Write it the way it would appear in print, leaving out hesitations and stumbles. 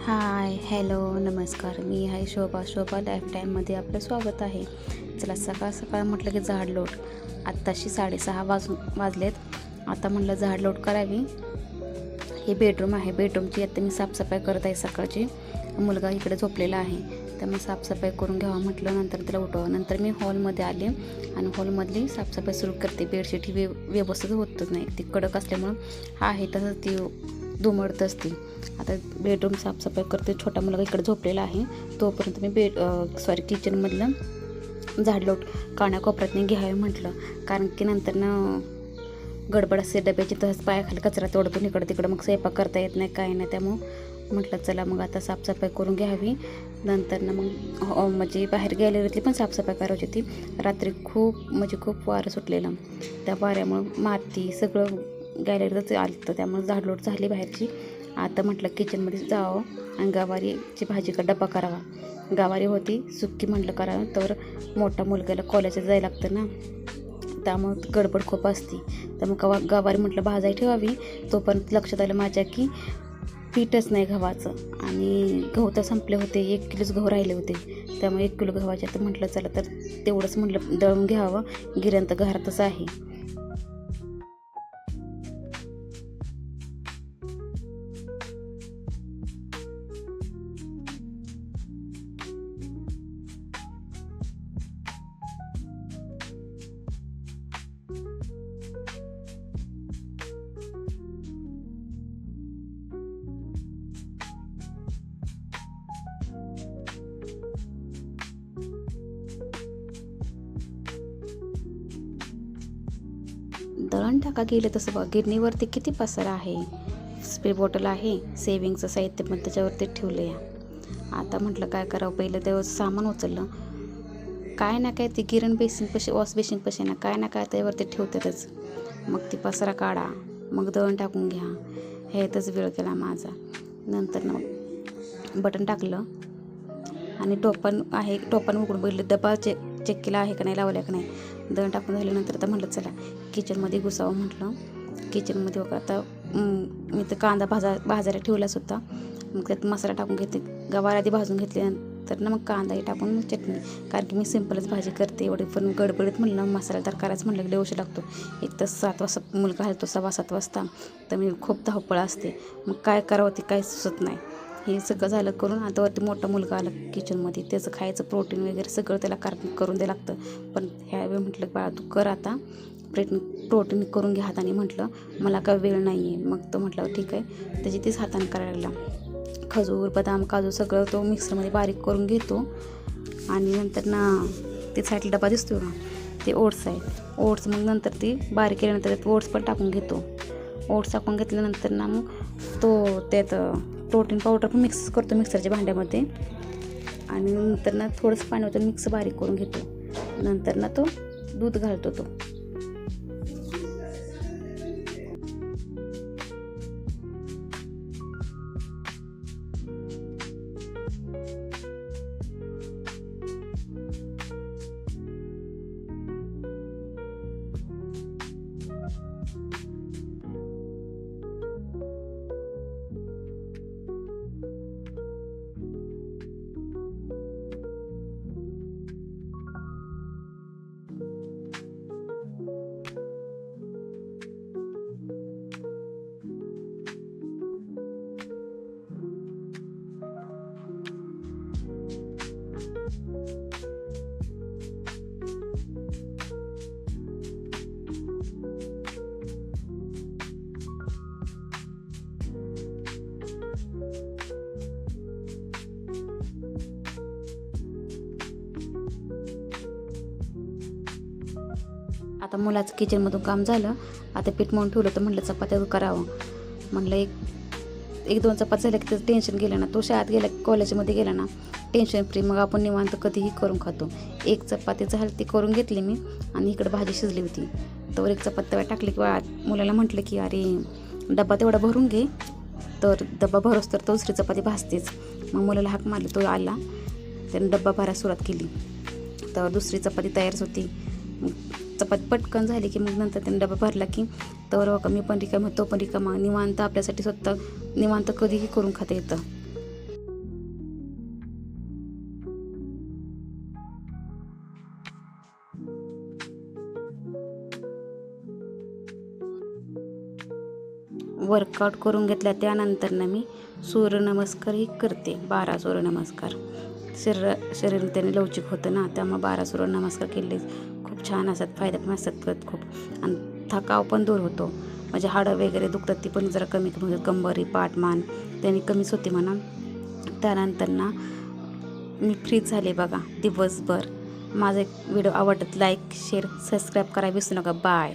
हाय, hello, नमस्कार. मी आहे शोभा life टाईममध्ये आपलं स्वागत आहे. चला सकाळ सकाळ म्हटलं की झाडलोट. आत्ताशी 6:30 वाजलेत. आता म्हटलं झाडलोट करावी. हे बेडरूम आहे. बेडरूमची आता मी साफसफाई करत आहे सकाळची. मुलगा इकडे झोपलेला आहे, त्यामुळे साफसफाई करून घ्यावं म्हटलं. नंतर त्याला उठवावं. नंतर मी हॉलमध्ये आले आणि हॉलमधली साफसफाई सुरू करते. बेडशीट ही व्यवस्थित होतच नाही, ती कडक असल्यामुळं हा आहे तसंच ती दुमडत असते. आता बेडरूम साफसफाई करते. छोटा मुलगा इकडे झोपलेला आहे, तोपर्यंत मी किचनमधलं झाडलोट कानाकोपऱ्यातनं घ्यावे म्हटलं. कारण की नंतर गडबड असते डब्याची, तसंच पायाखाली कचरा तोडतो इकडं तिकडं, मग स्वयंपाक करता येत नाही काय नाही. त्यामुळं म्हटलं चला मग आता साफसफाई करून घ्यावी. नंतर मग म्हणजे बाहेर गॅलरीतली पण साफसफाई करायची होती. रात्री खूप वारं सुटलेलं, त्या वाऱ्यामुळं माती सगळं गॅलरीतच आलं, त्यामुळे झाडलोट झाली बाहेरची. आता म्हटलं किचनमध्ये जावं आणि गवारीची भाजीचा डबा करावा. गवारी होती सुक्की म्हटलं करावं, तर मोठा मुलग्याला कॉलेजला जायला लागतं ना, त्यामुळं गडबड खूप असते. त्यामुळे गवारी म्हटलं भाजायला ठेवावी. तोपर्यंत लक्षात आलं माझ्या की पीठच नाही गव्हाचं, आणि गहू तर संपले होते. 1 किलोच गहू राहिले होते, त्यामुळे 1 किलो गव्हाचे. तर म्हटलं चला तर तेवढंच म्हटलं दळून घ्यावं. गिरण तर घरातच आहे. दळण टाका गेले तसं बघ, गिरणीवरती किती पसारा आहे. स्प्रे बॉटल आहे, सेविंगचं साहित्य पण त्याच्यावरती ठेवलं आहे. आता म्हटलं काय करावं. पहिलं तेव्हा सामान उचललं, काय ना काय ती गिरण वॉश बेसिन पशी ना काय ना काय त्यावरती ठेवतातच. मग ती पसारा काढा, मग दळण टाकून घ्या, ह्यातच वेळ केला माझा. नंतर मग बटन टाकलं आणि टोपण उघडून बघितलं, डबा चेक केला आहे का नाही, लावल्या का नाही. दळण टाकून झाल्यानंतर आता म्हटलं चला किचनमध्ये घुसावं म्हटलं. किचनमध्ये बघा आता मी तर कांदा भाजायला ठेवलाच होता. मग त्यात मसाला टाकून घेतले, गवार आधी भाजून घेतल्यानंतर मग कांदाही टाकून चटणी. कारण की मी सिंपलच भाजी करते, एवढी पण गडबडीत म्हणलं मसालेदार करायचं म्हटलं की उशीर लागतो. एक तर 7 वाजता मुलगा घालतो, 6:15 वाजता, तर मी खूप धावपळ असते. मग काय करावं ते काही सुचत नाही. हे सगळं झालं करून आता वरती मोठा मुलगा आला किचनमध्ये, त्याचं खायचं प्रोटीन वगैरे सगळं त्याला करून द्यावं लागतं. पण ह्यावेळी म्हटलं बाळा तू कर आता, प्रोटीन करून घ्या हाताने. म्हटलं मला काय वेळ नाही आहे. मग तो म्हटलं ठीक आहे, त्याची तीच हाताने करायला लागला. खजूर बदाम काजू सगळं तो मिक्सरमध्ये बारीक करून घेतो. आणि नंतर ते साईडला डबा दिसतो ना, ते ओट्स आहे. ओट्स मग नंतर ती बारीक केल्यानंतर त्यात ओट्स पण टाकून घेतो. ओट्स टाकून घेतल्यानंतर मग तो त्यात प्रोटीन पावडर पण मिक्स करतो मिक्सरच्या भांड्यामध्ये. आणि नंतर थोडंसं पाणी होतं, मिक्स बारीक करून घेतो. नंतर तो दूध घालतो. तो आता मुलाचं किचनमधून काम झालं. आता पीठ मळून ठेवलं, तर म्हटलं चपात्या करावं. म्हटलं एक 2 चपात्या झाल्या की त्याचं टेन्शन गेलं ना. तो शाळेत गेला, कॉलेजमध्ये गेला ना, टेन्शन फ्री. मग आपण निवांत कधीही करून खातो. 1 चपाती झाली ती करून घेतली मी, आणि इकडे भाजी शिजली होती. तर 1 चपाती तव्यात टाकली की मुलाला म्हटलं की अरे डबा तेवढा भरून घे. तर डबा भरोस तर दुसरी चपाती भाजतेच. मग मुलाला हाक मारली, तो आला, त्यानं डब्बा भरायला सुरुवात केली. तर दुसरी चपाती तयारच होती. चपाती पटकन झाली की मग नंतर त्याने डबा भरला की तर मी पण रिकामा, तो पण रिकामा, निवांत आपल्यासाठी स्वतः निवांत कधीही करून खाता येतं. वर्कआउट करून घेतल्या त्यानंतरनं मी सूर्यनमस्कारही करते, 12 सूर्यनमस्कार. शरीर त्याने लवचिक होतं ना, त्यामुळे 12 सूर्यनमस्कार केले खूप छान असतात, फायदे पण असतात खूप. आणि थकाव पण दूर होतो, म्हणजे हाडं वगैरे दुखतात ती पण जरा कमी होतात, कंबरी पाठ मान त्याने कमीच होते म्हणा. त्यानंतर ना मी फ्रीज झाले बघा दिवसभर. माझा एक व्हिडिओ आवडत लाईक शेअर सबस्क्राईब करायला विसरू नका. बाय.